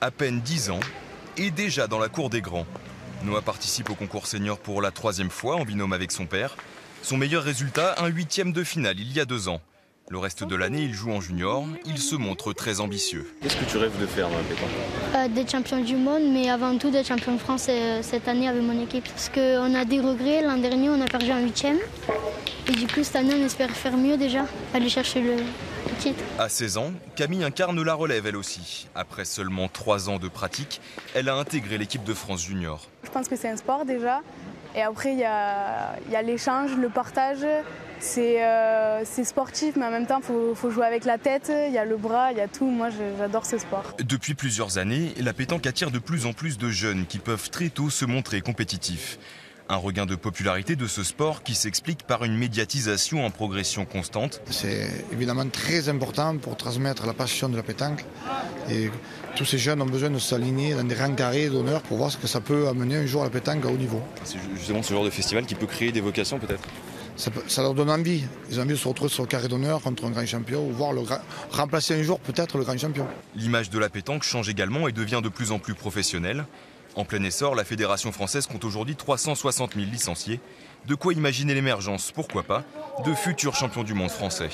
À peine 10 ans et déjà dans la cour des grands. Noah participe au concours senior pour la 3e fois en binôme avec son père. Son meilleur résultat, un 8e de finale il y a 2 ans. Le reste de l'année, il joue en junior. Il se montre très ambitieux. Qu'est-ce que tu rêves de faire dans la pétanque? D'être champion du monde, mais avant tout d'être champion de France cette année avec mon équipe. Parce qu'on a des regrets. L'an dernier, on a perdu en 8e. Et du coup, cette année, on espère faire mieux déjà, aller chercher le titre. À 16 ans, Camille incarne la relève elle aussi. Après seulement 3 ans de pratique, elle a intégré l'équipe de France junior. Je pense que c'est un sport déjà. Et après, il y a l'échange, le partage. C'est sportif, mais en même temps, il faut jouer avec la tête. Il y a le bras, il y a tout. Moi, j'adore ce sport. Depuis plusieurs années, la pétanque attire de plus en plus de jeunes qui peuvent très tôt se montrer compétitifs. Un regain de popularité de ce sport qui s'explique par une médiatisation en progression constante. C'est évidemment très important pour transmettre la passion de la pétanque. Et tous ces jeunes ont besoin de s'aligner dans des rangs carrés d'honneur pour voir ce que ça peut amener un jour à la pétanque à haut niveau. C'est justement ce genre de festival qui peut créer des vocations peut-être? Ça leur donne envie. Ils ont envie de se retrouver sur le carré d'honneur contre un grand champion ou voir remplacer un jour peut-être le grand champion. L'image de la pétanque change également et devient de plus en plus professionnelle. En plein essor, la Fédération française compte aujourd'hui 360 000 licenciés. De quoi imaginer l'émergence, pourquoi pas, de futurs champions du monde français.